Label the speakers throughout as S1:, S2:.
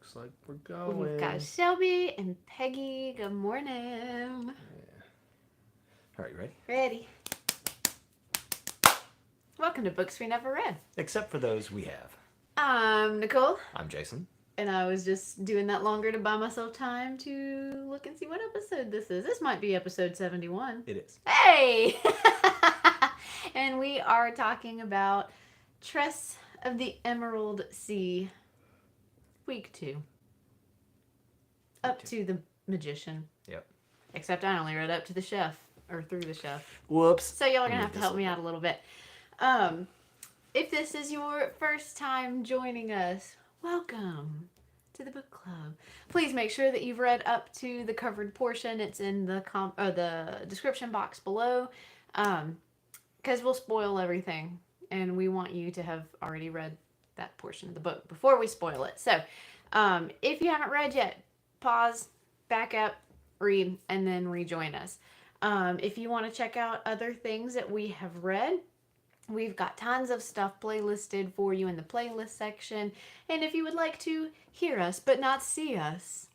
S1: Looks like we're going.
S2: We've got Shelby and Peggy. Good morning.
S1: Yeah. All right, you ready?
S2: Ready. Welcome to Books We Never Read.
S1: Except for those we have.
S2: I'm Nicole.
S1: I'm Jason.
S2: And I was just doing that longer to buy myself time to look and see what episode this is. This might be episode 71.
S1: It is.
S2: Hey! And we are talking about Tress of the Emerald Sea, week 2. Up to the magician.
S1: Yep.
S2: Except I only read up to the chef, or through the chef.
S1: Whoops.
S2: So y'all are going to have to help me out a little bit. If this is your first time joining us, welcome to the book club. Please make sure that you've read up to the covered portion. It's in the description box below, because we'll spoil everything, and we want you to have already read that portion of the book before we spoil it. So, if you haven't read yet, pause, back up, read, and then rejoin us. If you want to check out other things that we have read, we've got tons of stuff playlisted for you in the playlist section. And if you would like to hear us but not see us,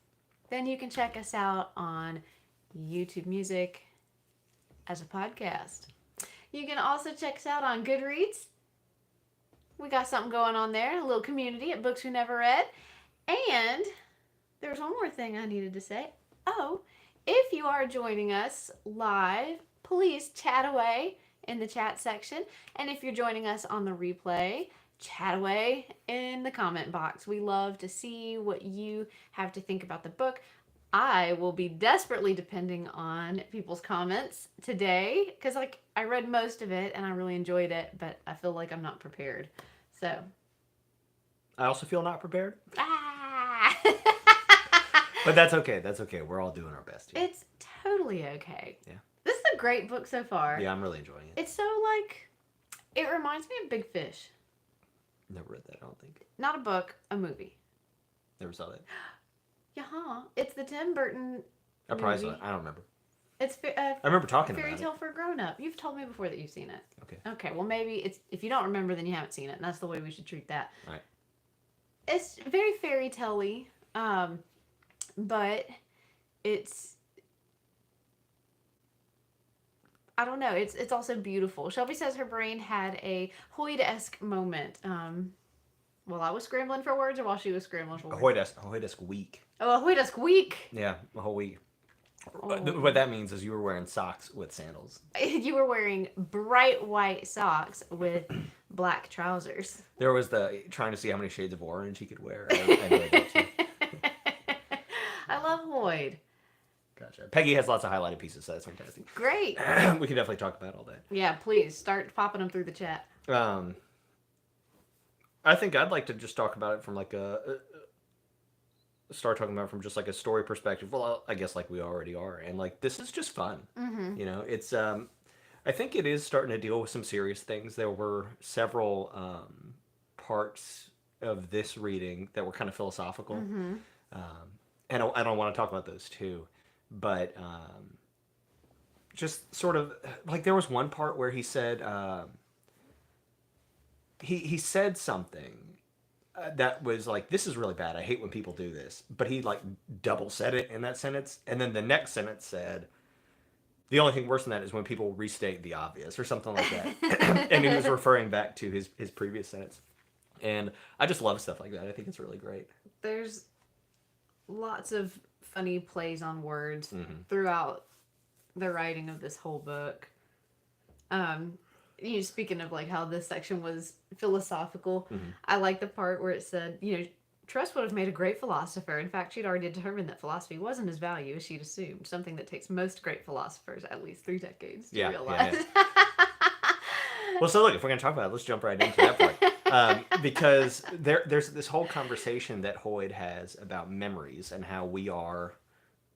S2: then you can check us out on YouTube Music as a podcast. You can also check us out on Good Reads. We got something going on there, a little community at Books We Never Read. And there's one more thing I needed to say. Oh, if you are joining us live, please chat away in the chat section. And if you're joining us on the replay, chat away in the comment box. We love to see what you have to think about the book. I will be desperately depending on people's comments today because I read most of it and I really enjoyed it, but I feel like I'm not prepared. So
S1: I also feel not prepared.
S2: Ah!
S1: But that's okay. That's okay. We're all doing our best here.
S2: It's totally okay.
S1: Yeah.
S2: This is a great book so far.
S1: Yeah, I'm really enjoying it.
S2: It's so it reminds me of Big Fish.
S1: Never read that, I don't think.
S2: Not a book, a movie.
S1: Never saw that.
S2: Yeah, it's the Tim Burton
S1: I probably saw
S2: movie.
S1: it. I don't remember.
S2: It's
S1: I remember talking about
S2: Fairy
S1: it.
S2: Tale for a Grown Up. You've told me before that you've seen it.
S1: Okay.
S2: Okay, well maybe it's if you don't remember then you haven't seen it, and that's the way we should treat that.
S1: All right.
S2: It's very fairy tale-y, but it's I don't know. It's also beautiful. Shelby says her brain had a Hoyd-esque moment. While I was scrambling for words, or while she was scrambling for words.
S1: A Hoyd-esque week.
S2: Oh, a Hoyd-esque week.
S1: Yeah, a whole week.
S2: Oh.
S1: What that means is you were wearing socks with sandals.
S2: You were wearing bright white socks with black trousers.
S1: There was trying to see how many shades of orange he could wear. I
S2: love Hoyd.
S1: Gotcha. Peggy has lots of highlighted pieces, so that's fantastic.
S2: Great.
S1: We can definitely talk about all that.
S2: Yeah, please start popping them through the chat.
S1: I think I'd like to just talk about it from start talking about it from just like a story perspective. Well, I guess like we already are, and this is just fun.
S2: Mm-hmm.
S1: You know, it's I think it is starting to deal with some serious things. There were several parts of this reading that were kind of philosophical,
S2: Mm-hmm.
S1: and I don't want to talk about those too, but just sort of there was one part where he said he said something that was this is really bad. I hate when people do this, but he double said it in that sentence, and then the next sentence said, the only thing worse than that is when people restate the obvious or something like that. And he was referring back to his previous sentence. And I just love stuff like that. I think it's really great.
S2: There's lots of funny plays on words
S1: Mm-hmm.
S2: throughout the writing of this whole book. Speaking of how this section was philosophical,
S1: Mm-hmm.
S2: I like the part where it said, Tress would have made a great philosopher. In fact, she'd already determined that philosophy wasn't as valued as she'd assumed, something that takes most great philosophers at least 3 decades to realize.
S1: Yeah. Well, so look, if we're going to talk about it, let's jump right into that part. Because there's this whole conversation that Hoyd has about memories and how we are...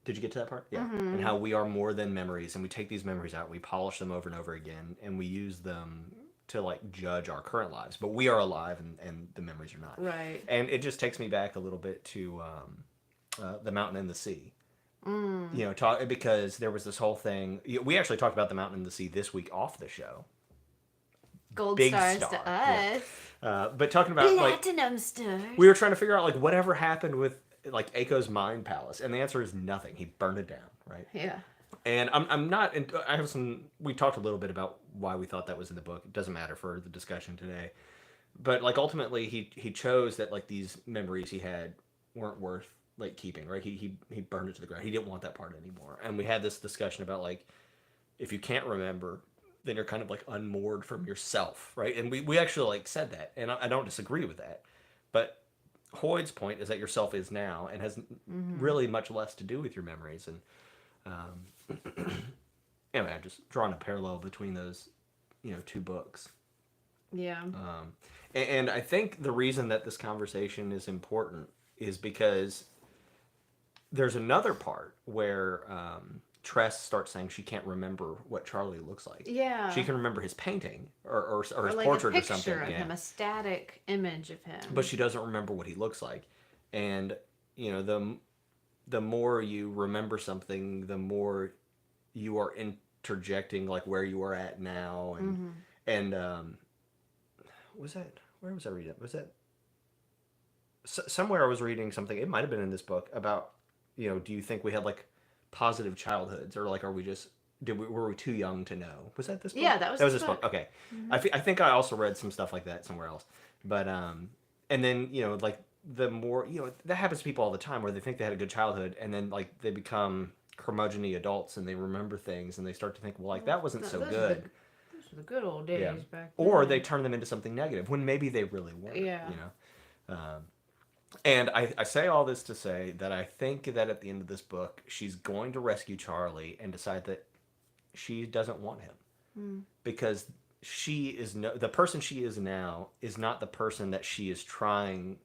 S1: Did you get to that part? Yeah.
S2: Mm-hmm.
S1: And how we are more than memories, and we take these memories out, we polish them over and over again, and we use them to judge our current lives. But we are alive, and the memories are not.
S2: Right.
S1: And it just takes me back a little bit to The Mountain and the Sea. Mm. Because there was this whole thing. We actually talked about The Mountain and the Sea this week off the show.
S2: Gold
S1: big
S2: stars
S1: star.
S2: to us.
S1: Yeah. But talking about like
S2: Platinum stars.
S1: we were trying to figure out like whatever happened with like Aiko's mind palace, and the answer is nothing. He burned it down, right?
S2: Yeah.
S1: And I'm not. I have some. We talked a little bit about why we thought that was in the book. It doesn't matter for the discussion today. But like ultimately, he chose that like these memories he had weren't worth like keeping, right? He burned it to the ground. He didn't want that part anymore. And we had this discussion about like if you can't remember, then you're kind of like unmoored from yourself, right? And we actually like said that, and I don't disagree with that. But Hoyd's point is that yourself is now and has really much less to do with your memories. And anyway, I'm just drawing a parallel between those, two books.
S2: Yeah.
S1: And I think the reason that this conversation is important is because there's another part where Tress starts saying she can't remember what Charlie looks like.
S2: Yeah.
S1: She can remember his painting or his
S2: like
S1: portrait
S2: a
S1: or something.
S2: picture of him, a static image of him.
S1: But she doesn't remember what he looks like. And, the more you remember something, the more you are interjecting like where you are at now. And, where was I reading? Was that somewhere I was reading something? It might have been in this book about, do you think we had like positive childhoods, or like, are we just, were we too young to know? Was that this book?
S2: Yeah, that was
S1: this book. Okay. I think I also read some stuff like that somewhere else. But, and then, like the more, that happens to people all the time where they think they had a good childhood and then like they become curmudgeon-y adults and they remember things and they start to think, well, like that wasn't so good.
S2: Those were the good old days back then.
S1: Or they turn them into something negative when maybe they really weren't.
S2: Yeah.
S1: And I say all this to say that I think that at the end of this book, she's going to rescue Charlie and decide that she doesn't want him. Because the person she is now is not the person that she is trying,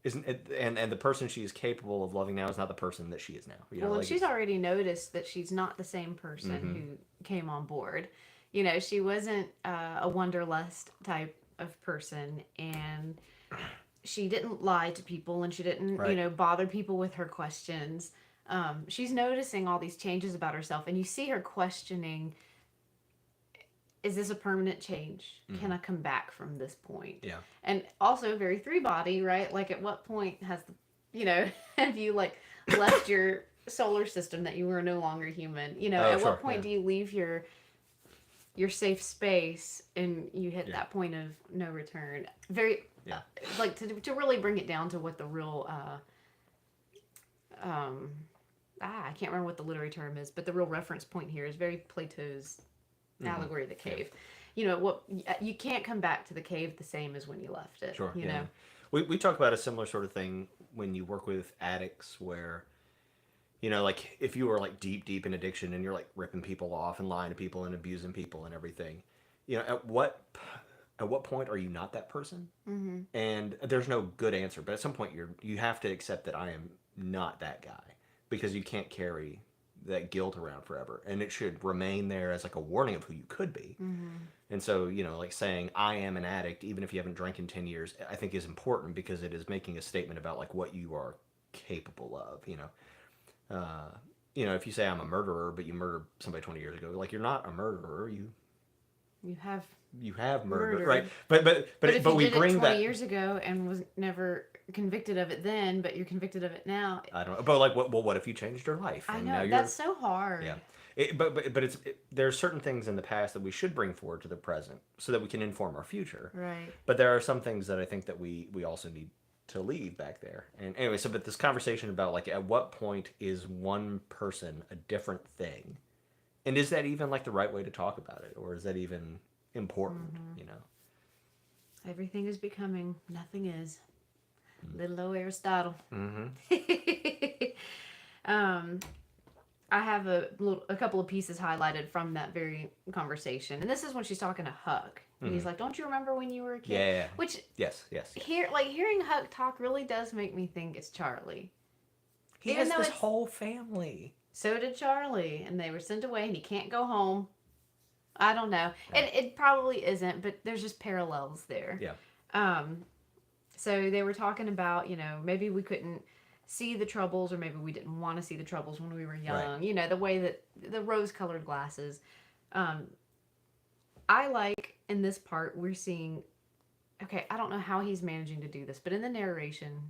S1: and the person she is capable of loving now is not the person that she is now.
S2: Well, and she's already noticed that she's not the same person who came on board. She wasn't a wanderlust type of person, and she didn't lie to people, and she didn't, bother people with her questions. She's noticing all these changes about herself, and you see her questioning, is this a permanent change? Can I come back from this point?
S1: Yeah.
S2: And also very three body, right? Like at what point has have you like left your solar system that you were no longer human? At what point do you leave your safe space and you hit that point of no return? Very like to really bring it down to what the real I can't remember what the literary term is, but the real reference point here is very Plato's allegory of the cave. What you can't come back to the cave the same as when you left it.
S1: Sure. We talk about a similar sort of thing when you work with addicts, where like if you are like deep in addiction and you're like ripping people off and lying to people and abusing people and everything, at what point are you not that person? And there's no good answer, but at some point you have to accept that I am not that guy, because you can't carry that guilt around forever, and it should remain there as like a warning of who you could be. And so like saying I am an addict even if you haven't drank in 10 years, I think is important, because it is making a statement about like what you are capable of. If you say I'm a murderer but you murdered somebody 20 years ago, like you're not a murderer, you have murdered, right? But we bring
S2: it 20
S1: that
S2: years ago and was never convicted of it then, but you're convicted of it now.
S1: I don't know. But like, what if you changed your life?
S2: I
S1: and
S2: know,
S1: now
S2: that's so hard.
S1: Yeah. But there are certain things in the past that we should bring forward to the present so that we can inform our future.
S2: Right.
S1: But there are some things that I think that we also need to leave back there. And anyway, but this conversation about like at what point is one person a different thing, and is that even like the right way to talk about it, or is that even important?
S2: Everything is becoming, nothing is. Little old Aristotle. I have a couple of pieces highlighted from that very conversation, and this is when she's talking to Huck. And he's like, "Don't you remember when you were a kid?"
S1: Yeah.
S2: Which
S1: yes.
S2: Hearing Huck talk really does make me think it's Charlie.
S1: He has this whole family.
S2: So did Charlie, and they were sent away, and he can't go home. I don't know, and it probably isn't, but there's just parallels there.
S1: Yeah.
S2: So they were talking about, maybe we couldn't see the troubles, or maybe we didn't want to see the troubles when we were young.
S1: Right.
S2: The way that the rose-colored glasses. I like in this part, we're seeing, okay, I don't know how he's managing to do this, but in the narration,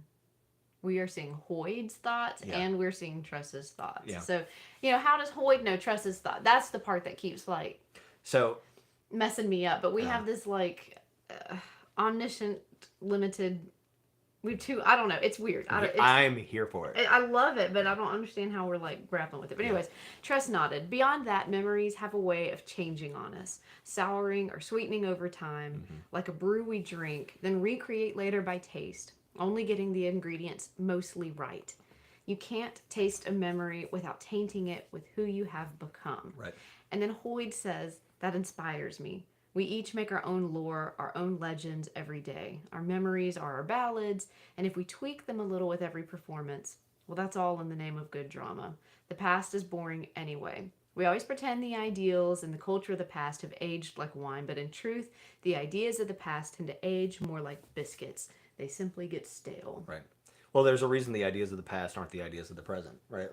S2: we are seeing Hoyd's thoughts and we're seeing Tress's thoughts.
S1: Yeah.
S2: So, how does Hoyd know Tress's thought? That's the part that keeps, messing me up. But we have this, omniscient, limited... I don't know. It's weird.
S1: I'm here for it.
S2: I love it, but I don't understand how we're grappling with it. But anyways, Tress nodded. Beyond that, memories have a way of changing on us, souring or sweetening over time, like a brew we drink, then recreate later by taste, only getting the ingredients mostly right. You can't taste a memory without tainting it with who you have become.
S1: Right.
S2: And then Hoyd says, that inspires me. We each make our own lore, our own legends every day. Our memories are our ballads, and if we tweak them a little with every performance, well, that's all in the name of good drama. The past is boring anyway. We always pretend the ideals and the culture of the past have aged like wine, but in truth, the ideas of the past tend to age more like biscuits. They simply get stale.
S1: Right. Well, there's a reason the ideas of the past aren't the ideas of the present, right?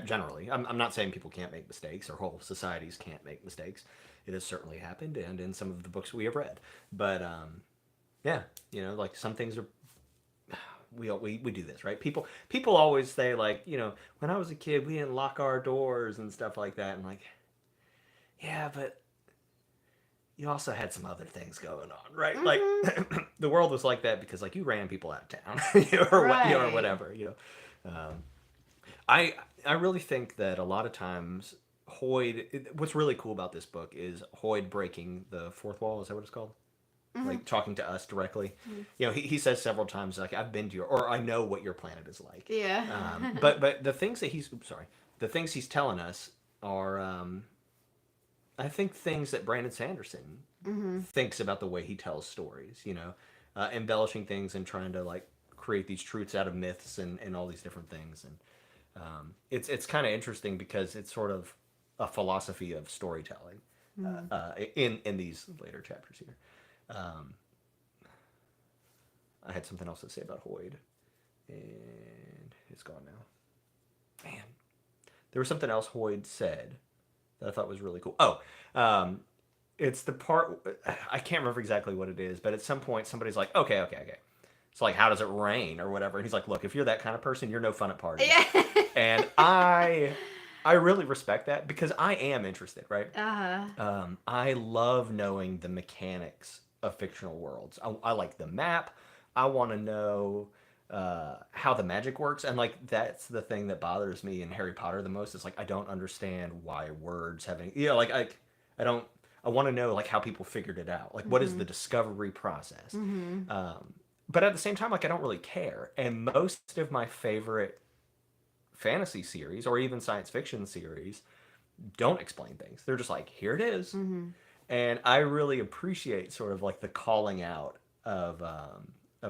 S1: Generally. I'm not saying people can't make mistakes or whole societies can't make mistakes. It has certainly happened, and in some of the books we have read. But, some things are... We do this, right? People always say, when I was a kid, we didn't lock our doors and stuff like that. And yeah, but you also had some other things going on, right? The world was like that because you ran people out of town, or whatever. I really think that a lot of times what's really cool about this book is Hoyd breaking the fourth wall. Is that what it's called? Talking to us directly. He says several times I've been to or I know what your planet is like.
S2: Yeah.
S1: But the things that the things he's telling us are I think things that Brandon Sanderson thinks about the way he tells stories, embellishing things and trying to create these truths out of myths and all these different things. And it's kind of interesting because it's sort of a philosophy of storytelling in these later chapters here. I had something else to say about Hoyd, and it's gone now. Man, there was something else Hoyd said that I thought was really cool. It's the part, I can't remember exactly what it is, but at some point somebody's like, okay. It's how does it rain or whatever? And he's like, look, if you're that kind of person, you're no fun at parties.
S2: Yeah.
S1: And I really respect that because I am interested, right? I love knowing the mechanics of fictional worlds. I like the map. I want to know how the magic works, and that's the thing that bothers me in Harry Potter the most. Is I don't understand why words have any. I don't. I want to know how people figured it out. What is the discovery process? But at the same time, I don't really care. And most of my favorite fantasy series or even science fiction series don't explain things. They're just here it is. And I really appreciate sort of the calling out of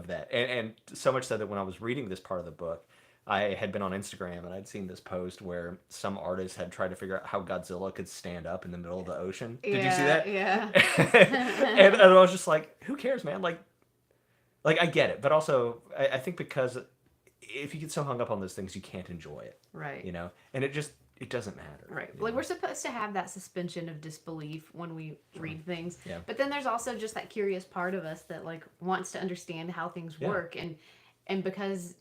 S1: that. And so much so that when I was reading this part of the book, I had been on Instagram and I'd seen this post where some artist had tried to figure out how Godzilla could stand up in the middle of the ocean. Did you see that?
S2: Yeah.
S1: and I was just who cares, man? I get it, but also I think because if you get so hung up on those things, you can't enjoy it.
S2: Right.
S1: And it doesn't matter.
S2: Right. We're supposed to have that suspension of disbelief when we read things.
S1: Yeah.
S2: But then there's also just that curious part of us that wants to understand how things work, and because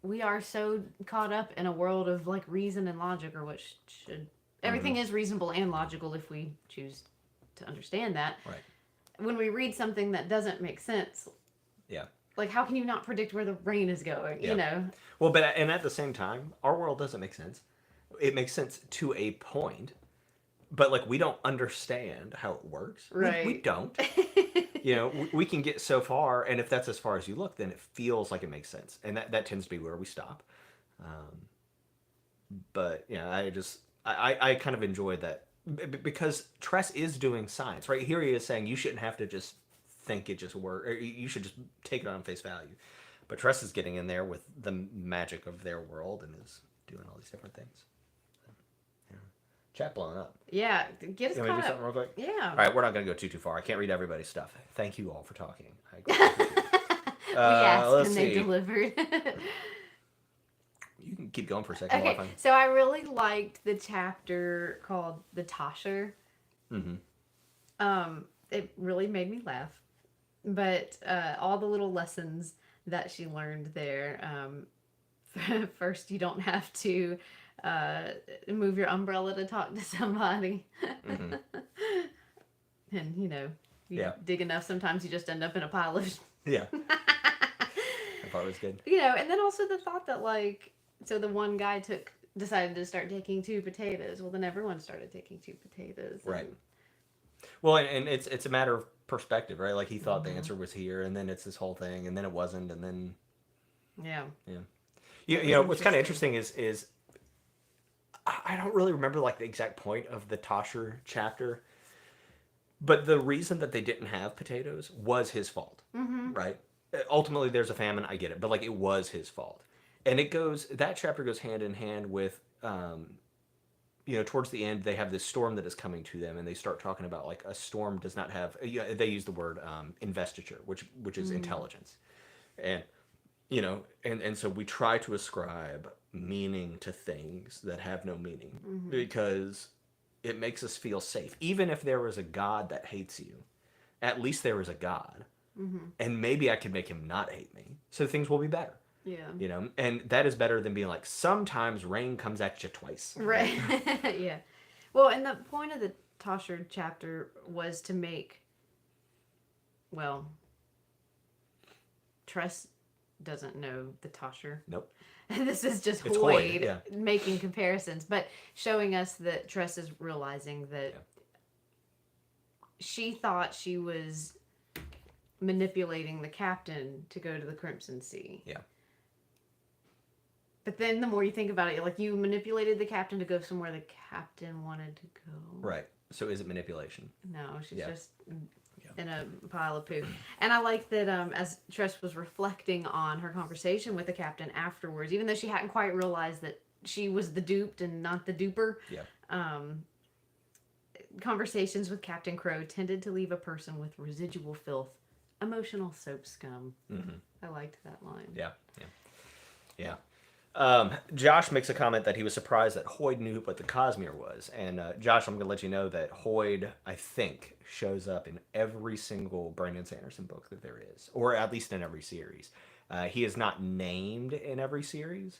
S2: we are so caught up in a world of reason and logic, or which should everything is reasonable and logical if we choose to understand that.
S1: Right.
S2: When we read something that doesn't make sense, how can you not predict where the rain is going?
S1: Well, but at the same time, our world doesn't make sense. It makes sense to a point, but we don't understand how it works.
S2: Right.
S1: We don't. We can get so far, and if that's as far as you look, then it feels like it makes sense, and that tends to be where we stop. But I kind of enjoyed that because Tress is doing science, right? Here he is saying you shouldn't have to just think it just works, or you should just take it on face value. But Tress is getting in there with the magic of their world and is doing all these different things. Chat blowing up.
S2: Yeah, get us
S1: You want me to do something real quick?
S2: Yeah.
S1: All right, we're not going to go too far. I can't read everybody's stuff. Thank you all for talking.
S2: We asked and they
S1: see.
S2: delivered.
S1: You can keep going for a second.
S2: Okay, so I really liked the chapter called "The Tosher." it really made me laugh. But all the little lessons that she learned there. First, you don't have to move your umbrella to talk to somebody.
S1: Mm-hmm.
S2: And, you
S1: Yeah.
S2: dig enough, sometimes you just end up in a pile of...
S1: Yeah. That part was good.
S2: And then also the thought that, like, so the one guy decided to start taking 2 potatoes. Well, then everyone started taking 2 potatoes.
S1: Right. Well, and it's a matter of perspective, right? Like, he thought the answer was here, and then it's this whole thing, and then it wasn't, and then...
S2: Yeah.
S1: What's kind of interesting is I don't really remember, like, the exact point of the Tosher chapter, but the reason that they didn't have potatoes was his fault, right? Ultimately, there's a famine, I get it, but, like, it was his fault. And that chapter goes hand in hand with, towards the end, they have this storm that is coming to them, and they start talking about, like, a storm does not have, they use the word investiture, which is intelligence. And, and so we try to ascribe meaning to things that have no meaning because it makes us feel safe. Even if there was a God that hates you, at least there is a God. And maybe I can make him not hate me, so things will be better.
S2: Yeah.
S1: And that is better than being like, sometimes rain comes at you twice.
S2: Right. Yeah. Well, and the point of the Tosher chapter was to make, well, Tress doesn't know the Tosher.
S1: Nope.
S2: This is just
S1: It's
S2: Hoyd
S1: yeah.
S2: making comparisons, but showing us that Tress is realizing that she thought she was manipulating the captain to go to the Crimson Sea.
S1: Yeah.
S2: But then the more you think about it, like, you manipulated the captain to go somewhere the captain wanted to go.
S1: Right. So is it manipulation?
S2: No, she's just in a pile of poo. And I like that as Tress was reflecting on her conversation with the captain afterwards, even though she hadn't quite realized that she was the duped and not the duper, conversations with Captain Crow tended to leave a person with residual filth, emotional soap scum. I liked that line.
S1: Yeah. Josh makes a comment that he was surprised that Hoyd knew what the Cosmere was. And Josh, I'm going to let you know that Hoyd, I think, shows up in every single Brandon Sanderson book that there is, or at least in every series. He is not named in every series,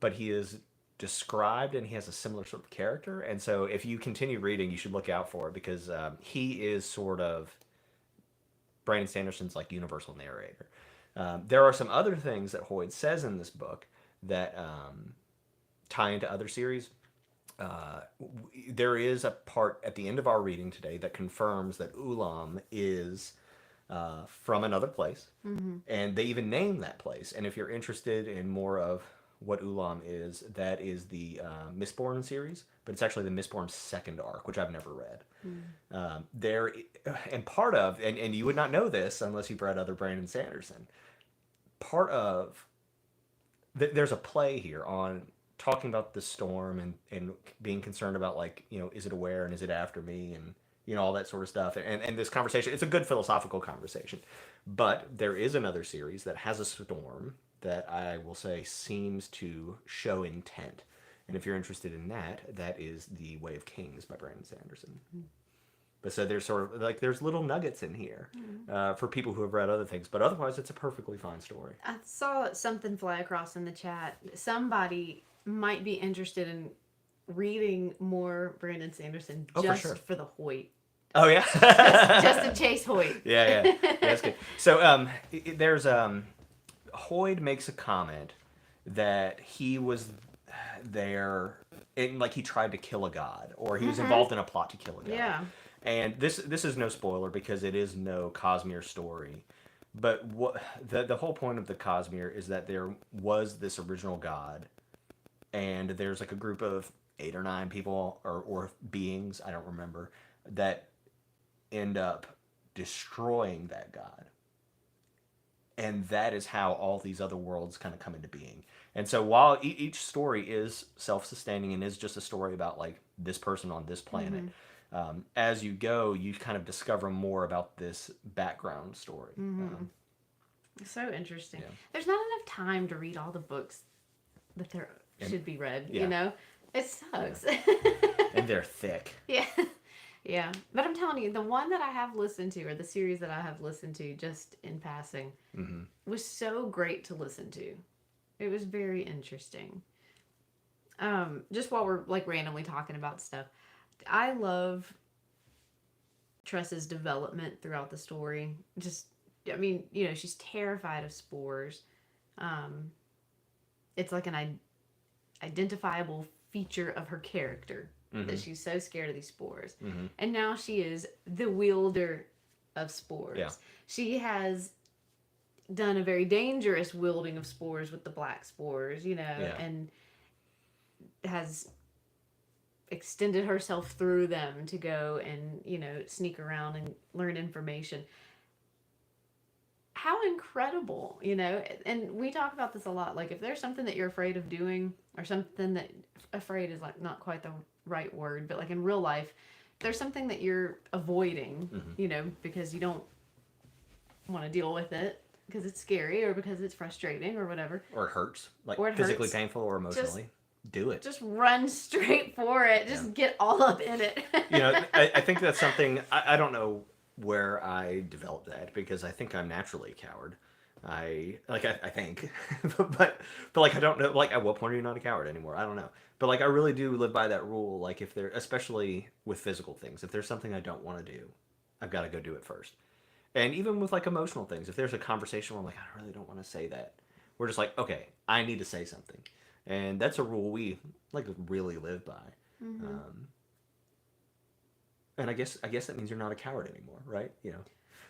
S1: but he is described, and he has a similar sort of character. And so if you continue reading, you should look out for it, because he is sort of Brandon Sanderson's, like, universal narrator. There are some other things that Hoyd says in this book that tie into other series. There is a part at the end of our reading today that confirms that Ulam is from another place, and they even name that place. And if you're interested in more of what Ulam is, that is the Mistborn series, but it's actually the Mistborn second arc, which I've never read. There, and part of, and you would not know this unless you've read other Brandon Sanderson, part of there's a play here on talking about the storm and being concerned about, like, is it aware and is it after me, and all that sort of stuff, and this conversation, it's a good philosophical conversation. But there is another series that has a storm that I will say seems to show intent, and if you're interested in that, that is The Way of Kings by Brandon Sanderson. But so there's sort of, like, there's little nuggets in here for people who have read other things, but otherwise it's a perfectly fine story.
S2: I saw something fly across in the chat. Somebody might be interested in reading more Brandon Sanderson for the Hoyt.
S1: Oh, yeah?
S2: just to chase Hoyt.
S1: Yeah, that's good. So there's Hoyd makes a comment that he was there, and, like, he tried to kill a god, or he was involved in a plot to kill a god.
S2: Yeah.
S1: And this is no spoiler because it is no Cosmere story. But what the whole point of the Cosmere is that there was this original god, and there's, like, a group of 8 or 9 people or beings, I don't remember, that end up destroying that god. And that is how all these other worlds kind of come into being. And so while each story is self-sustaining and is just a story about, like, this person on this planet, as you go, you kind of discover more about this background story.
S2: So interesting.
S1: Yeah.
S2: There's not enough time to read all the books that there should be read, It sucks.
S1: And they're thick.
S2: Yeah. Yeah. But I'm telling you, the one that I have listened to, or the series that I have listened to just in passing, was so great to listen to. It was very interesting. Just while we're like randomly talking about stuff, I love Tress's development throughout the story. Just, I mean, she's terrified of spores. It's like an identifiable feature of her character that she's so scared of these spores. And now she is the wielder of spores.
S1: Yeah.
S2: She has done a very dangerous wielding of spores with the black spores, and has extended herself through them to go and, sneak around and learn information. How incredible, and we talk about this a lot. Like, if there's something that you're afraid of doing, or something that afraid is like not quite the right word, but like in real life, if there's something that you're avoiding, because you don't want to deal with it because it's scary or because it's frustrating or whatever.
S1: Or it hurts, like
S2: or it
S1: physically
S2: hurts.
S1: painful or emotionally. Do it.
S2: Just run straight for it. Just get all up in it.
S1: I think that's something, I don't know where I developed that, because I think I'm naturally a coward. I think, but like, I don't know, like, at what point are you not a coward anymore? I don't know. But like, I really do live by that rule. Like, if there, especially with physical things, if there's something I don't want to do, I've got to go do it first. And even with like emotional things, if there's a conversation where I'm like, I really don't want to say that, we're just like, okay, I need to say something. And that's a rule we like really live by. And I guess that means you're not a coward anymore, right?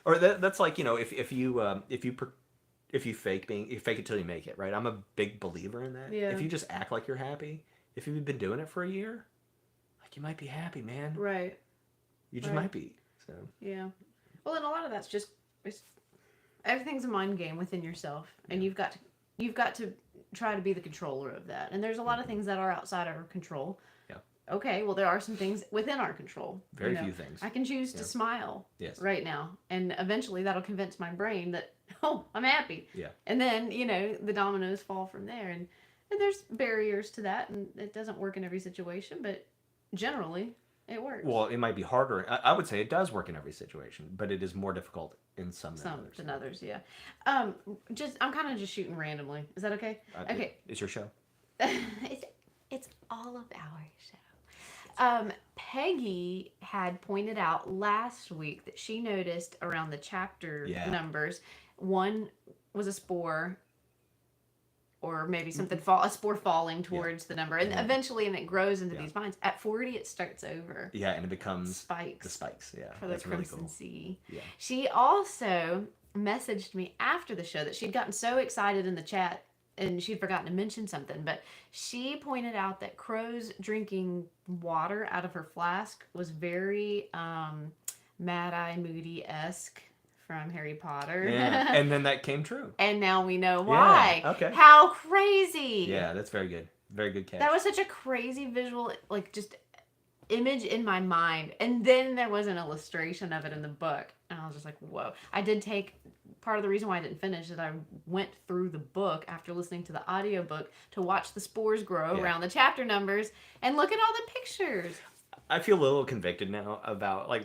S1: Or that's like, if you fake it till you make it, right? I'm a big believer in that.
S2: Yeah.
S1: If you just act like you're happy, if you've been doing it for a year, like, you might be happy, man.
S2: Right.
S1: You just might be. So.
S2: Yeah. Well, and a lot of that's just everything's a mind game within yourself, and you've got to try to be the controller of that. And there's a lot of things that are outside our control.
S1: Yeah.
S2: Okay, well, there are some things within our control.
S1: Very few things.
S2: I can choose to smile right now, and eventually that'll convince my brain that, oh, I'm happy.
S1: Yeah.
S2: And then, the dominoes fall from there. And there's barriers to that, and it doesn't work in every situation, but generally it works.
S1: Well, it might be harder. I would say it does work in every situation, but it is more difficult in some than others.
S2: Yeah. I'm kind of just shooting randomly. Is that okay? Okay.
S1: It's your show.
S2: It's all of our show. Peggy had pointed out last week that she noticed around the chapter numbers, one was a spore, or maybe something a spore falling towards the number, and eventually, and it grows into these vines. At 40, it starts over.
S1: Yeah, and it becomes
S2: spikes.
S1: The spikes,
S2: for the Crimson
S1: really cool.
S2: Sea.
S1: Yeah.
S2: She also messaged me after the show that she'd gotten so excited in the chat, and she'd forgotten to mention something, but she pointed out that Crow's drinking water out of her flask was very Mad-Eye Moody-esque from Harry Potter.
S1: Yeah, and then that came true.
S2: And now we know why.
S1: Yeah, okay.
S2: How crazy.
S1: Yeah, that's very good. Very good catch.
S2: That was such a crazy visual, like, just image in my mind. And then there was an illustration of it in the book. And I was just like, whoa. I did take, part of the reason why I didn't finish is I went through the book after listening to the audiobook to watch the spores grow around the chapter numbers and look at all the pictures.
S1: I feel a little convicted now about, like,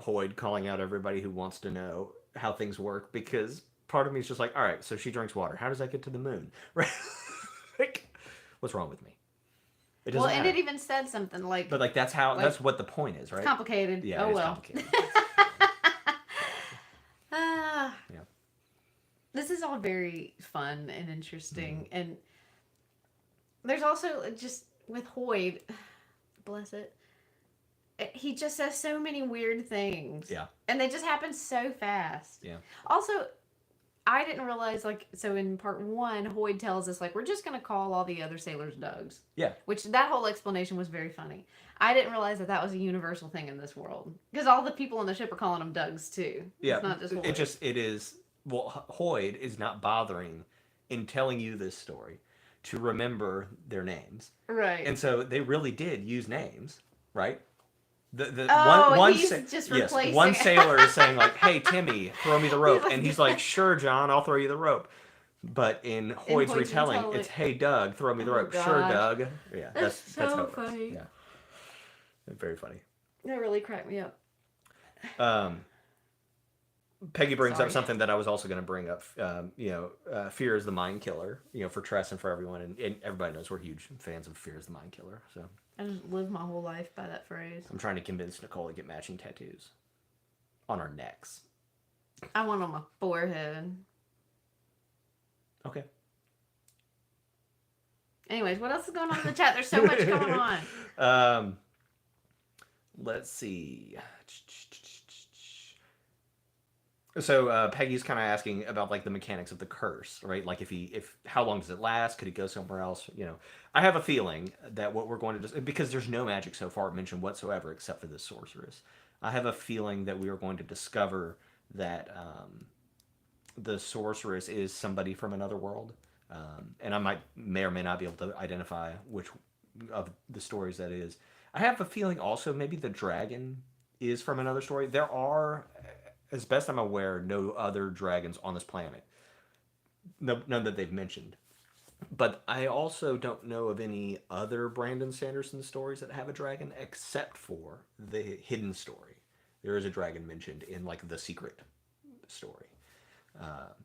S1: Hoyd calling out everybody who wants to know how things work, because part of me is just like, all right, so she drinks water. How does that get to the moon? Right? Like, what's wrong with me? It doesn't matter.
S2: It even said something like...
S1: But, like, that's what the point is, right?
S2: It's complicated.
S1: Yeah,
S2: oh,
S1: it's
S2: well.
S1: complicated. Yeah.
S2: This is all very fun and interesting. And there's also just, with Hoyd, bless it, he just says so many weird things.
S1: Yeah.
S2: And they just happen so fast.
S1: Yeah.
S2: Also, I didn't realize, like, so in part 1, Hoyd tells us, like, we're just going to call all the other sailors Dougs.
S1: Yeah.
S2: Which, that whole explanation was very funny. I didn't realize that was a universal thing in this world. Because all the people on the ship are calling them Dougs, too.
S1: Yeah.
S2: It's not just Hoyd.
S1: It is, well, Hoyd is not bothering in telling you this story to remember their names.
S2: Right.
S1: And so they really did use names, right? One sailor is saying, like, hey, Timmy, throw me the rope. And he's like, sure, John, I'll throw you the rope. But in Hoyd's retelling, it's, hey, Doug, throw me the rope.
S2: Gosh.
S1: Sure, Doug. Yeah, that's
S2: so
S1: how it
S2: funny.
S1: works. Yeah. Very funny.
S2: That really cracked me up.
S1: Um, Peggy brings
S2: Sorry.
S1: up something that I was also going to bring up. Fear is the mind killer. For Tress and for everyone, and everybody knows we're huge fans of Fear is the mind killer. So
S2: I just lived my whole life by that phrase.
S1: I'm trying to convince Nicole to get matching tattoos on our necks.
S2: I want on my forehead.
S1: Okay.
S2: Anyways, what else is going on in the chat? There's so much going on.
S1: Let's see. So Peggy's kind of asking about like the mechanics of the curse, right? Like if how long does it last? Could he go somewhere else? I have a feeling that what we're going to do, because there's no magic so far mentioned whatsoever except for this sorceress. I have a feeling that we are going to discover that the sorceress is somebody from another world, and I may or may not be able to identify which of the stories that is. I have a feeling also maybe the dragon is from another story. There are, as best I'm aware, no other dragons on this planet. No, none that they've mentioned. But I also don't know of any other Brandon Sanderson stories that have a dragon except for the hidden story. There is a dragon mentioned in like the secret story.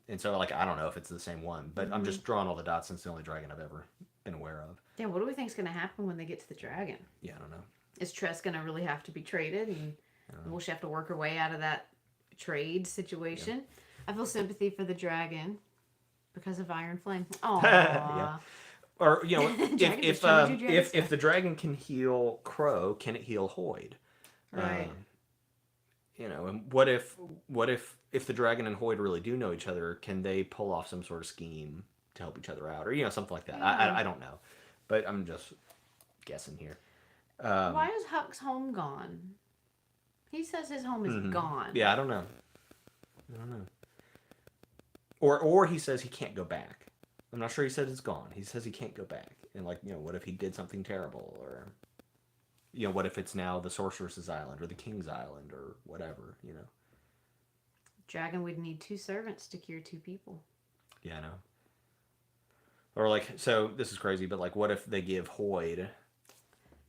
S1: And so like I don't know if it's the same one, but I'm just drawing all the dots since it's the only dragon I've ever been aware of.
S2: Yeah, what do we think is going to happen when they get to the dragon?
S1: Yeah, I don't know.
S2: Is Tress going to really have to be traded, and will she have to work her way out of that trade situation? Yeah. I feel sympathy for the dragon because of Iron Flame. Aww.
S1: Yeah. Or if the dragon can heal Crow, can it heal Hoyd?
S2: Right.
S1: And what if the dragon and Hoyd really do know each other? Can they pull off some sort of scheme to help each other out, or something like that? Yeah. I don't know, but I'm just guessing here.
S2: Why is Huck's home gone? He says his home is gone.
S1: Yeah, I don't know. Or he says he can't go back. I'm not sure he said it's gone. He says he can't go back. And what if he did something terrible? Or, what if it's now the Sorceress's Island or the King's Island or whatever,
S2: Dragon would need 2 servants to cure 2 people.
S1: Yeah, I know. Or so this is crazy, but what if they give Hoyd...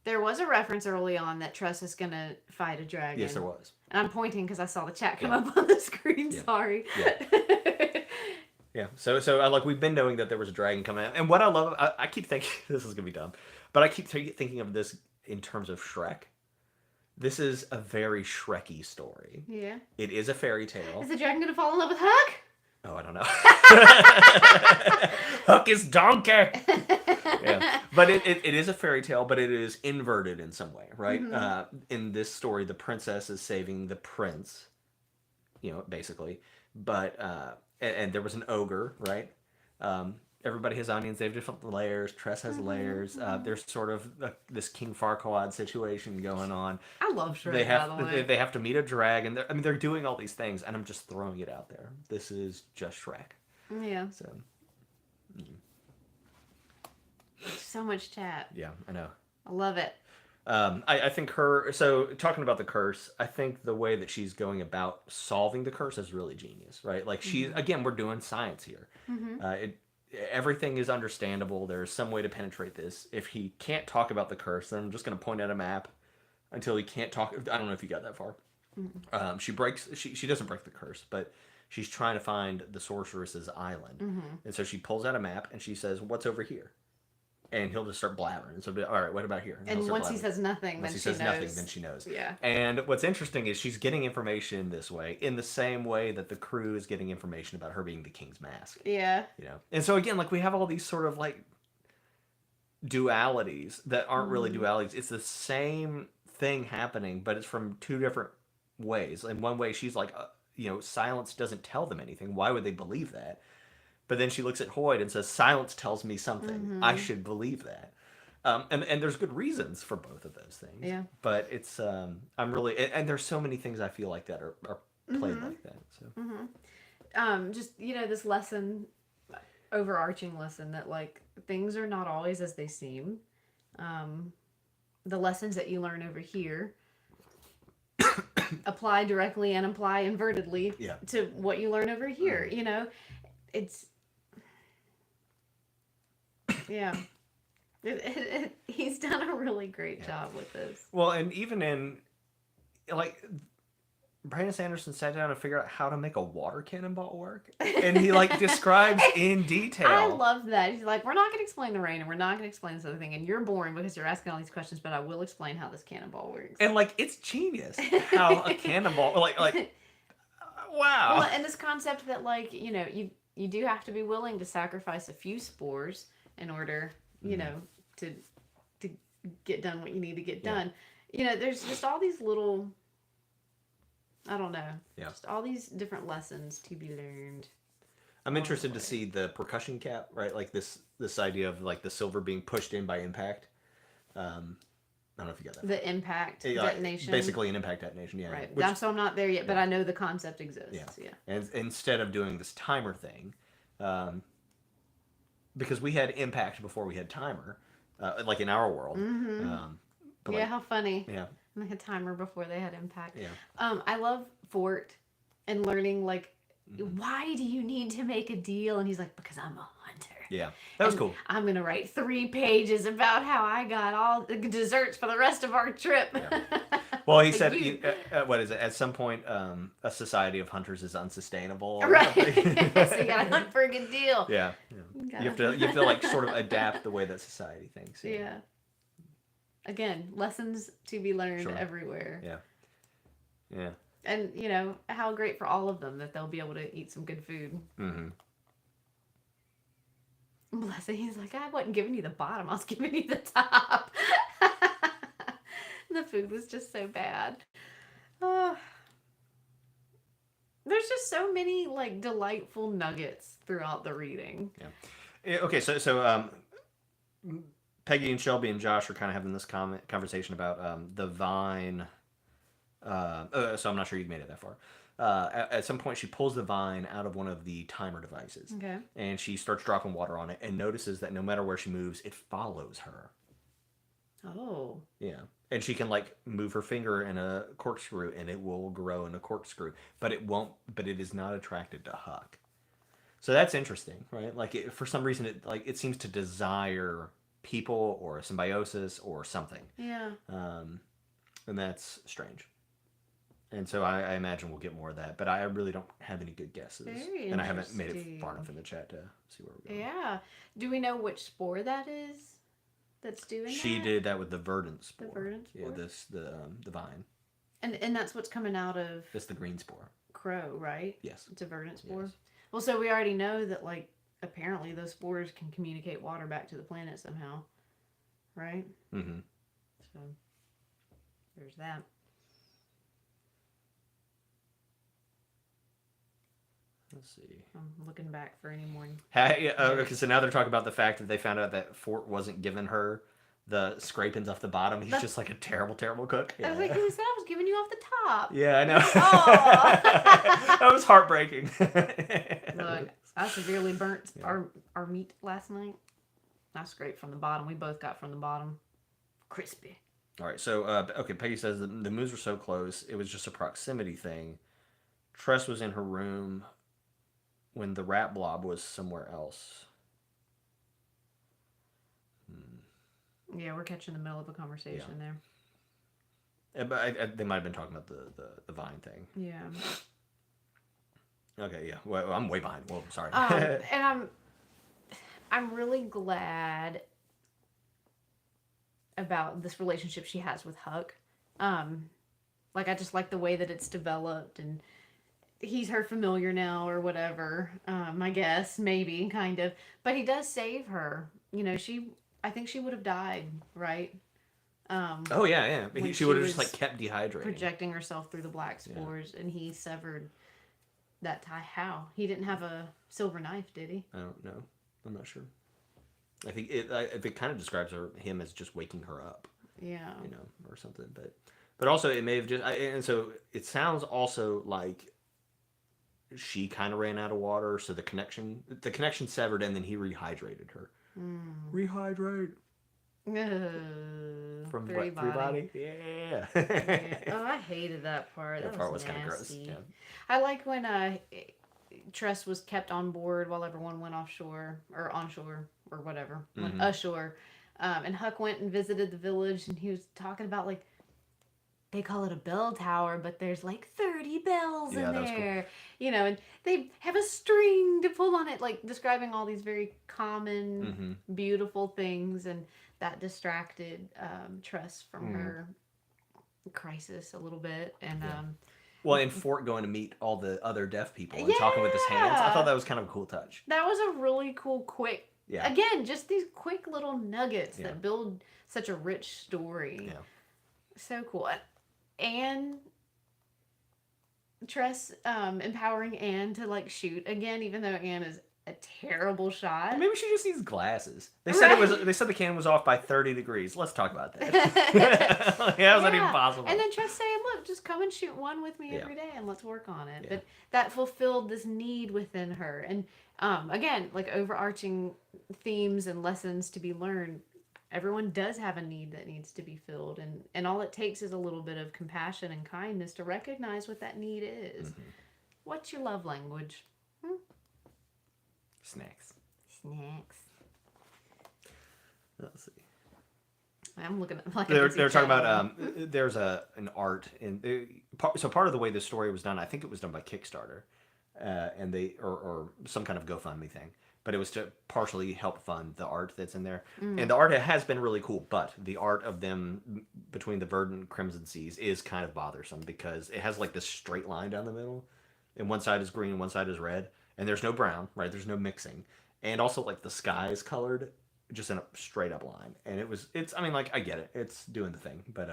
S2: There was a reference early on that Tress is going to fight a dragon.
S1: Yes, there was.
S2: And I'm pointing because I saw the chat come up on the screen. Yeah. Sorry.
S1: Yeah. Yeah. So we've been knowing that there was a dragon coming out. And what I love, I keep thinking, this is going to be dumb, but I keep thinking of this in terms of Shrek. This is a very Shreky story. Yeah. It is a fairy tale.
S2: Is the dragon going to fall in love with Huck?
S1: Oh, I don't know. Huck is donkey. Yeah, but it is a fairy tale, but it is inverted in some way, right? Mm-hmm. In this story, the princess is saving the prince, basically. But and there was an ogre, right? Everybody has onions. They have different layers. Tress has layers. There's sort of this King Farquaad situation going on.
S2: I love Shrek, by the way.
S1: They have to meet a dragon. They're doing all these things, and I'm just throwing it out there. This is just Shrek.
S2: Yeah.
S1: So.
S2: So much chat.
S1: Yeah, I know.
S2: I love it.
S1: I think so talking about the curse, I think the way that she's going about solving the curse is really genius, right? Again, we're doing science here. Mm-hmm. Everything is understandable. There's some way to penetrate this. If he can't talk about the curse, then I'm just going to point at a map until he can't talk. I don't know if you got that far. Mm-hmm. She doesn't break the curse, but she's trying to find the sorceress's island. Mm-hmm. And so she pulls out a map and she says, "What's over here?" And he'll just start blabbering. So, all right, what about here?
S2: And once he says nothing, then she knows.
S1: Yeah. And what's interesting is she's getting information this way, in the same way that the crew is getting information about her being the King's Mask. Yeah. And so again, we have all these sort of dualities that aren't really dualities. It's the same thing happening, but it's from 2 different ways. In one way, she's silence doesn't tell them anything. Why would they believe that? But then she looks at Hoyd and says, "Silence tells me something. Mm-hmm. I should believe that." And there's good reasons for both of those things. Yeah. But it's I'm really and there's so many things I feel like that are played like that. So.
S2: Just this lesson, overarching lesson that things are not always as they seem. The lessons that you learn over here apply directly and apply invertedly to what you learn over here. It's. Yeah. He's done a really great job with this.
S1: Well, and even in like Brandon Sanderson sat down and figured out how to make a water cannonball work, and he like describes in detail.
S2: I love that. He's like, we're not going to explain the rain, and we're not going to explain this other thing, and you're boring because you're asking all these questions, but I will explain how this cannonball works.
S1: And like, it's genius how a cannonball, like wow.
S2: Well, and this concept that like, you know, you do have to be willing to sacrifice a few spores in order, you know, to get done what you need to get done. You know, there's just all these little, I don't know, just all these different lessons to be learned.
S1: I'm interested to see the percussion cap, right? Like this idea of like the silver being pushed in by impact. I don't know if you got that.
S2: The impact detonation.
S1: Basically an impact detonation, yeah.
S2: Right. So I'm not there yet, but I know the concept exists. Yeah.
S1: And instead of doing this timer thing, because we had impact before we had timer, like in our world.
S2: But yeah, how funny.
S1: Yeah.
S2: And they had timer before they had impact.
S1: Yeah.
S2: I love Fort and learning like, why do you need to make a deal? And he's like, because I'm a hunter.
S1: Yeah, that was cool.
S2: I'm going to write 3 pages about how I got all the desserts for the rest of our trip.
S1: Yeah. Well, he said, what is it? At some point, a society of hunters is unsustainable.
S2: Right. So you got to hunt for a good deal.
S1: Yeah. You have to like sort of adapt the way that society thinks.
S2: Yeah. Again, lessons to be learned everywhere.
S1: Yeah. Yeah.
S2: And, you know, how great for all of them that they'll be able to eat some good food.
S1: Mm-hmm.
S2: Bless it. He's like, I wasn't giving you the bottom. I was giving you the top. The food was just so bad. There's just so many, like, delightful nuggets throughout the reading.
S1: Yeah. Okay, so Peggy and Shelby and Josh are kind of having this conversation about the vine. So I'm not sure you've made it that far. At some point, she pulls the vine out of one of the timer devices.
S2: Okay.
S1: And she starts dropping water on it and notices that no matter where she moves, it follows her.
S2: Oh.
S1: Yeah. And she can, like, move her finger in a corkscrew and it will grow in a corkscrew. But it is not attracted to Huck. So that's interesting, right? Like, for some reason, it seems to desire people or symbiosis or something.
S2: Yeah.
S1: And that's strange. And so I imagine we'll get more of that, but I really don't have any good guesses. And I haven't made it far enough in the chat to see where we're going.
S2: Yeah. Do we know which spore that is that's doing
S1: She
S2: that?
S1: did that with the verdant spore.
S2: The verdant spore?
S1: Yeah, the vine.
S2: And that's what's coming out of...
S1: That's the green spore.
S2: Crow, right?
S1: Yes.
S2: It's a verdant spore.
S1: Yes.
S2: Well, so we already know that, like, apparently those spores can communicate water back to the planet somehow. Right?
S1: Mm-hmm.
S2: So, there's that.
S1: Let's see.
S2: I'm looking back for any more.
S1: Hey, okay, so now they're talking about the fact that they found out that Fort wasn't giving her the scrapings off the bottom. He's just like a terrible, terrible cook. Yeah.
S2: I was like, who said I was giving you off the top?
S1: Yeah, I know.
S2: Oh.
S1: That was heartbreaking.
S2: Look, I severely burnt our meat last night. I scraped from the bottom. We both got from the bottom. Crispy.
S1: All right, so, okay, Peggy says the moves were so close, it was just a proximity thing. Tress was in her room when the rat blob was somewhere else.
S2: Yeah, we're catching the middle of a conversation there.
S1: But they might have been talking about the vine thing.
S2: Yeah.
S1: Okay, yeah. Well, I'm way behind. Well, sorry.
S2: And I'm really glad about this relationship she has with Huck. Like, I just like the way that it's developed, and he's her familiar now or whatever. I guess, maybe, kind of. But he does save her. You know, I think she would have died, right?
S1: Oh, yeah. She would have just, like, kept dehydrating.
S2: Projecting herself through the black spores, and he severed that tie. How? He didn't have a silver knife, did he?
S1: I don't know. I'm not sure. I think it kind of describes him as just waking her up.
S2: Yeah.
S1: You know, or something. But also, it may have just... and so, it sounds also like she kind of ran out of water, so the connection severed, and then he rehydrated her. Rehydrate. From
S2: three
S1: what? Body? Yeah.
S2: Oh, I hated that part.
S1: That part was kind of gross. Yeah.
S2: I like when Tress was kept on board while everyone went offshore or onshore or whatever, went ashore. And Huck went and visited the village, and he was talking about like they call it a bell tower, but there's like 30 bells
S1: Yeah,
S2: in
S1: that was cool.
S2: there. You know, and they have a string to pull on it, like describing all these very common, beautiful things. And that distracted Tress from her crisis a little bit. And
S1: Yeah. Well, and Fort going to meet all the other deaf people and talking with his hands, I
S2: yeah,
S1: thought that was kind of a cool touch.
S2: that was a really cool, quick.
S1: Yeah.
S2: Again, just these quick little nuggets
S1: Yeah.
S2: that build such a rich story.
S1: Yeah.
S2: So cool. And Tress empowering Anne to like shoot again, even though Anne is a terrible shot.
S1: And maybe she just needs glasses. They said it was. They said the can was off by 30 degrees. Let's talk about that. How's that even possible?
S2: And then Tress saying, "Look, just come and shoot one with me every day, and let's work on it." But that fulfilled this need within her, and again, like overarching themes and lessons to be learned. Everyone does have a need that needs to be filled, and all it takes is a little bit of compassion and kindness to recognize what that need is. What's your love language?
S1: Snacks. Let's see.
S2: I'm looking at like
S1: they're talking about there's an art in so part of the way the story was done, I think it was done by Kickstarter, and they or some kind of GoFundMe thing, but it was to partially help fund the art that's in there. And the art has been really cool, but the art of them between the verdant crimson seas is kind of bothersome because it has like this straight line down the middle, and one side is green and one side is red, and there's no brown, right? There's no mixing, and also like the sky is colored just in a straight up line, and it's I mean, like, I get it, it's doing the thing, but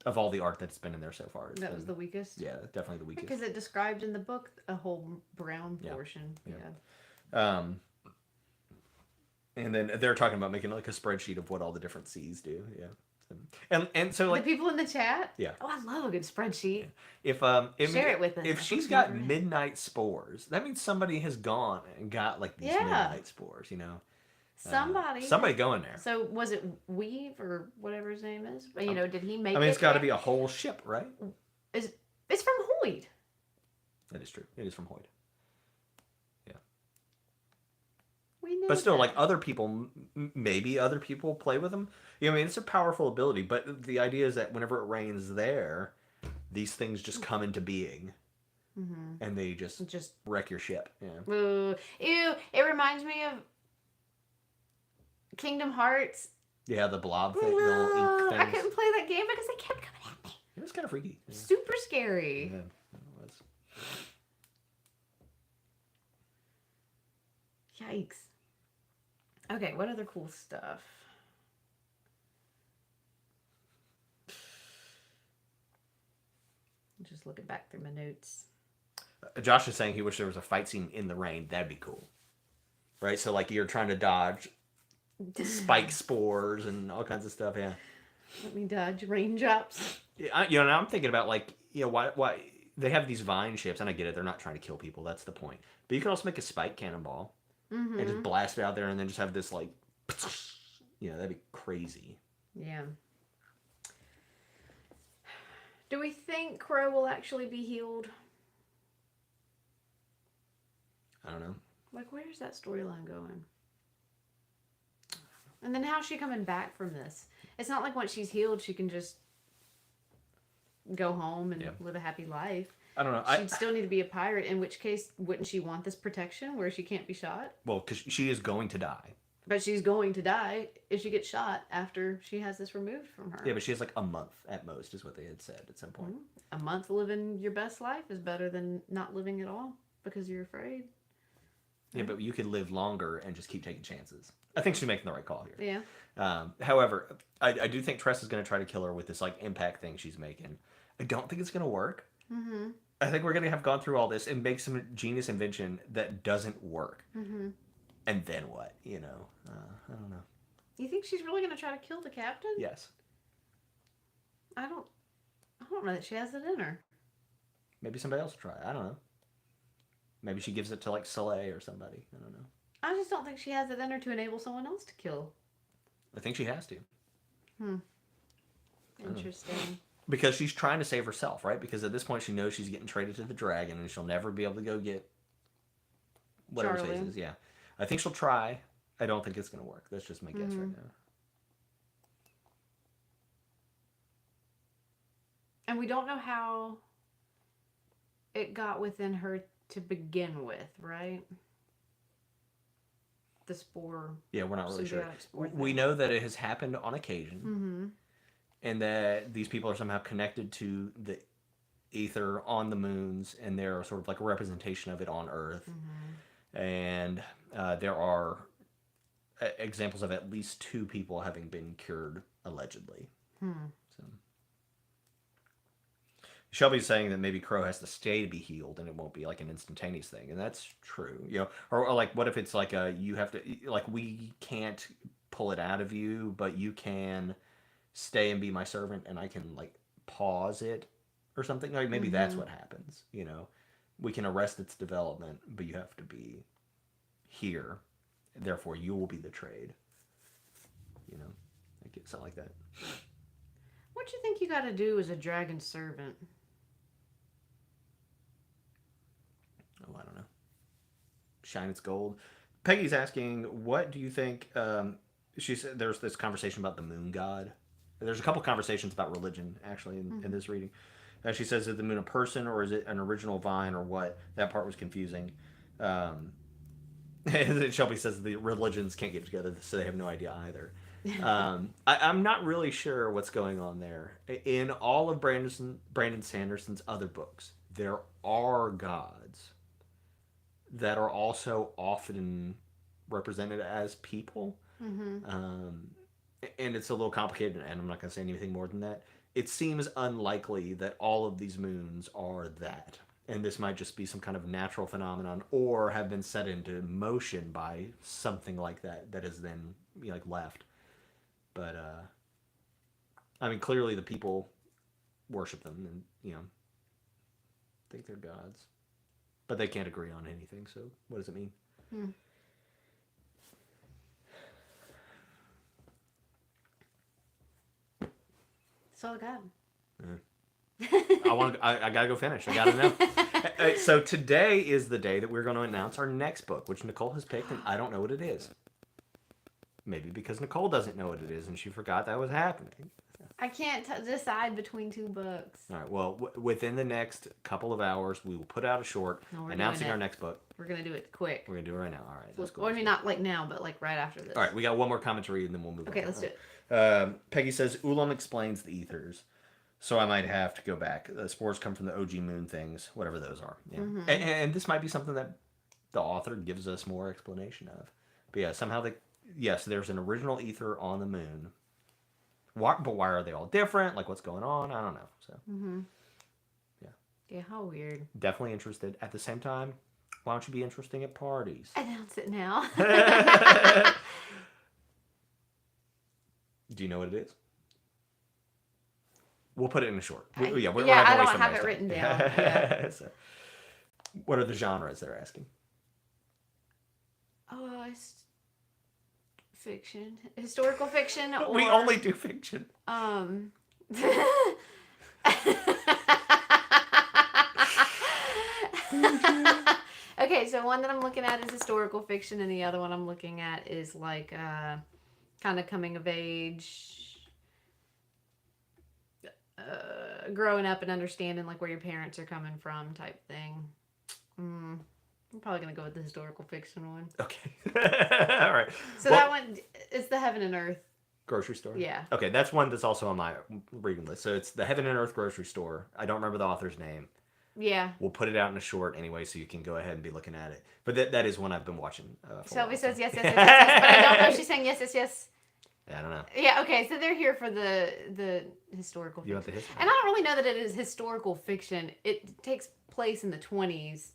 S1: of all the art that's been in there so far,
S2: that was the weakest.
S1: Yeah, definitely the weakest,
S2: because it described in the book a whole brown portion.
S1: And then they're talking about making like a spreadsheet of what all the different seas do. And so like
S2: the people in the chat,
S1: yeah,
S2: oh, I love a good spreadsheet.
S1: If
S2: share it with us.
S1: If she's got midnight spores, that means somebody has gone and got like these midnight spores, you know. Somebody go in there.
S2: So was it Weave or whatever his name is? You know, did he make?
S1: I mean, it's got to be a whole ship, right?
S2: It's from Hoyd.
S1: That is true. It is from Hoyd. Yeah.
S2: We know.
S1: But still,
S2: that.
S1: like other people, maybe other people play with them. You know, I mean, it's a powerful ability, but the idea is that whenever it rains there, these things just come into being. And they just wreck your ship. Yeah.
S2: Ooh. Ew! It reminds me of Kingdom Hearts.
S1: Yeah, the blob thing. The little ink things.
S2: I couldn't play that game because they kept coming at me.
S1: It was kind of freaky. Yeah.
S2: Super scary.
S1: Yeah, it was.
S2: Yikes. Okay, what other cool stuff? Just looking back through my notes.
S1: Josh is saying he wished there was a fight scene in the rain. That'd be cool. Right? So, like, you're trying to dodge spike spores and all kinds of stuff, yeah.
S2: Let me dodge raindrops.
S1: Yeah, you know, and I'm thinking about, like, you know, why they have these vine ships, and I get it, they're not trying to kill people, that's the point. But you can also make a spike cannonball and just blast it out there and then just have this, like, you know, that'd be crazy.
S2: Yeah. Do we think Crow will actually be healed?
S1: I don't know.
S2: Like, where's that storyline going? And then how's she coming back from this? It's not like once she's healed, she can just go home and live a happy life.
S1: I don't know.
S2: She'd still need to be a pirate, in which case, wouldn't she want this protection where she can't be shot?
S1: Well, because she is going to die.
S2: But she's going to die if she gets shot after she has this removed from her.
S1: Yeah, but she has like a month at most, is what they had said at some point.
S2: A month living your best life is better than not living at all because you're afraid.
S1: Yeah, but you could live longer and just keep taking chances. I think she's making the right call here.
S2: Yeah.
S1: However, I do think Tress is going to try to kill her with this like impact thing she's making. I don't think it's going to work.
S2: Mm-hmm.
S1: I think we're going to have gone through all this and make some genius invention that doesn't work.
S2: Mm-hmm.
S1: And then what? You know, I don't know.
S2: You think she's really going to try to kill the captain?
S1: Yes.
S2: I don't know that she has it in her.
S1: Maybe somebody else will try. I don't know. Maybe she gives it to like Soleil or somebody. I don't know.
S2: I just don't think she has it in her to enable someone else to kill.
S1: I think she has to.
S2: Interesting.
S1: Because she's trying to save herself, right? Because at this point she knows she's getting traded to the dragon and she'll never be able to go get whatever
S2: Charlie.
S1: it is. Yeah. I think she'll try. I don't think it's going to work. That's just my guess right now.
S2: And we don't know how it got within her to begin with, right? The spore.
S1: Yeah, we're not really sure.
S2: symbiotic spore
S1: We
S2: thing.
S1: know that it has happened on occasion,
S2: Mm-hmm.
S1: and that these people are somehow connected to the ether on the moons, and they're sort of like a representation of it on Earth.
S2: Mm-hmm.
S1: And there are examples of at least 2 people having been cured, allegedly.
S2: Hmm.
S1: So. Shelby's saying that maybe Crow has to stay to be healed, and it won't be like an instantaneous thing, and that's true. You know, or like, what if it's like you have to, like, we can't pull it out of you, but you can stay and be my servant, and I can like pause it or something. Like maybe that's what happens. You know, we can arrest its development, but you have to be here. Therefore, you will be the trade. You know, like something like that.
S2: What do you think you got to do as a dragon servant?
S1: Oh, I don't know. Shine its gold. Peggy's asking, what do you think? She said there's this conversation about the moon god. There's a couple conversations about religion actually in this reading. She says, is the moon a person or is it an original vine or what? That part was confusing. Shelby says the religions can't get together, so they have no idea either. I'm not really sure what's going on there. In all of Brandon Sanderson's other books, there are gods that are also often represented as people.
S2: Mm-hmm.
S1: And it's a little complicated, and I'm not going to say anything more than that. It seems unlikely that all of these moons are that. And this might just be some kind of natural phenomenon or have been set into motion by something like that has then like left. But, I mean, clearly the people worship them and, you know, think they're gods. But they can't agree on anything, so what does it mean?
S2: That's all I got.
S1: I gotta go finish. I gotta know. So today is the day that we're going to announce our next book, which Nicole has picked, and I don't know what it is. Maybe because Nicole doesn't know what it is, and she forgot that was happening.
S2: I can't decide between 2 books.
S1: All right. Well, within the next couple of hours, we will put out a short announcing our next book.
S2: We're gonna do it quick.
S1: We're gonna do it right now. All right.
S2: Well, I mean, not like now, but like right after this.
S1: All right. We got one more comment to read, and then we'll move on.
S2: Okay, let's do it.
S1: Peggy says, Ulam explains the ethers. So I might have to go back. The spores come from the OG moon things, whatever those are. Yeah. And this might be something that the author gives us more explanation of. But yeah, somehow yes, there's an original ether on the moon. But why are they all different? Like, what's going on? I don't know. So,
S2: Yeah, how weird.
S1: Definitely interested. At the same time, why don't you be interesting at parties?
S2: Announce it now.
S1: Do you know what it is? We'll put it in a short.
S2: I don't have it written down. Yeah.
S1: So, what are the genres they're asking?
S2: Oh, it's fiction, historical fiction. Or,
S1: we only do fiction.
S2: Okay, so one that I'm looking at is historical fiction, and the other one I'm looking at is like kind of coming of age, growing up and understanding like where your parents are coming from type thing. I'm probably gonna go with the historical fiction one.
S1: Okay. All right.
S2: So that one is the Heaven and Earth
S1: grocery store.
S2: Yeah.
S1: Okay, that's one that's also on my reading list. So it's the Heaven and Earth grocery store. I don't remember the author's name.
S2: Yeah.
S1: We'll put it out in a short anyway, so you can go ahead and be looking at it. But that is one I've been watching.
S2: Shelby says yes, yes, yes, yes, yes, but I don't know if she's saying yes, yes, yes.
S1: I don't know.
S2: Yeah, okay, so they're here for the historical fiction.
S1: You want the history?
S2: And I don't really know that it is historical fiction. It takes place in the 20s,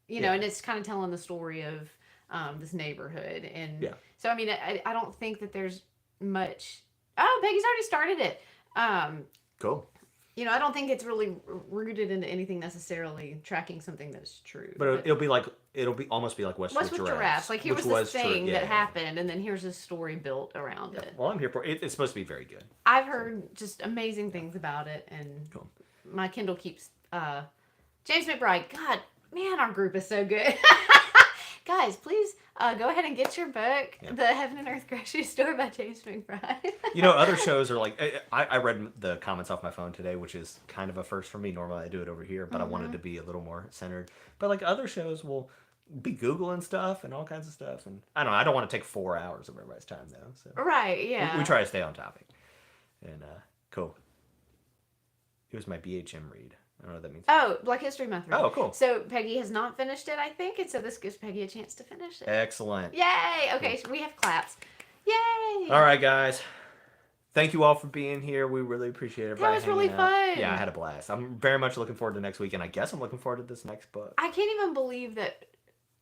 S2: you know, and it's kind of telling the story of this neighborhood. And so, I mean, I don't think that there's much... Oh, Peggy's already started it.
S1: Cool.
S2: You know, I don't think it's really rooted into anything necessarily tracking something that's true.
S1: But it'll be almost like West with Giraffes.
S2: Like, here was this thing that happened, and then here's a story built around it.
S1: Well, I'm here for it. It's supposed to be very good.
S2: I've heard just amazing things about it, and my Kindle keeps... James McBride, God, man, our group is so good. Guys, please go ahead and get your book,
S1: Yeah.
S2: The Heaven and Earth Grocery Store by James McBride.
S1: Other shows are like, I read the comments off my phone today, which is kind of a first for me. Normally I do it over here, but I wanted to be a little more centered. But like other shows will be Googling stuff and all kinds of stuff. And I don't want to take 4 hours of everybody's time though. So
S2: Right, yeah.
S1: we try to stay on topic. And cool. It was my BHM read. I don't know what that means.
S2: Oh, Black History Month. Read.
S1: Oh, cool.
S2: So Peggy has not finished it, I think, and so this gives Peggy a chance to finish it.
S1: Excellent.
S2: Yay! Okay, so we have claps. Yay!
S1: All right, guys. Thank you all for being here. We really appreciate everybody.
S2: That was really
S1: hanging out.
S2: fun.
S1: Yeah, I had a blast. I'm very much looking forward to next week, and I guess I'm looking forward to this next book.
S2: I can't even believe that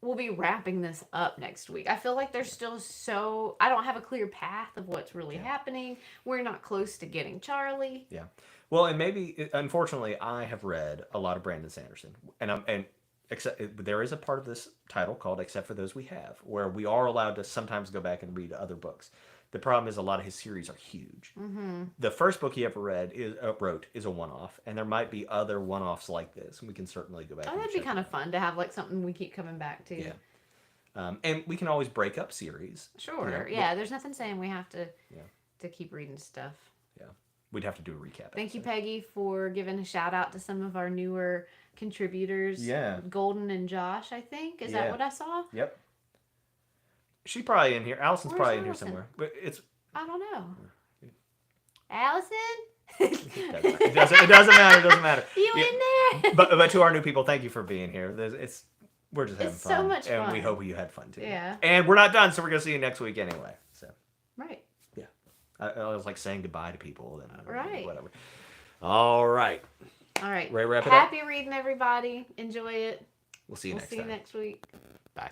S2: we'll be wrapping this up next week. I feel like there's still I don't have a clear path of what's really happening. We're not close to getting Charlie.
S1: Yeah. Well, and maybe, unfortunately, I have read a lot of Brandon Sanderson, and except there is a part of this title called "Except for Those We Have," where we are allowed to sometimes go back and read other books. The problem is a lot of his series are huge.
S2: Mm-hmm.
S1: The first book he ever wrote is a one-off, and there might be other one-offs like this, and we can certainly go back.
S2: Oh, that'd be kind of fun to have like something we keep coming back to.
S1: Yeah. And we can always break up series.
S2: Sure. Yeah. There's nothing saying we have to keep reading stuff.
S1: Yeah. We'd have to do a recap.
S2: Thank you, Peggy, for giving a shout out to some of our newer contributors.
S1: Yeah.
S2: Golden and Josh, I think. Is that what I saw?
S1: Yep. She's probably in here. Allison's
S2: Where's
S1: probably in here
S2: Allison?
S1: somewhere. But it's.
S2: I don't know. Allison?
S1: It doesn't matter. It doesn't matter.
S2: You in there?
S1: But to our new people, thank you for being here. We're just having
S2: It's
S1: fun.
S2: so much
S1: and
S2: fun.
S1: we hope you had fun too.
S2: Yeah.
S1: And we're not done, so we're gonna see you next week anyway. So.
S2: Right.
S1: Yeah. I was like saying goodbye to people and
S2: Right.
S1: whatever. All right.
S2: All right.
S1: Ready to wrap it up?
S2: Happy reading, everybody. Enjoy it.
S1: We'll see you
S2: We'll
S1: next
S2: see
S1: time.
S2: you next week.
S1: Bye.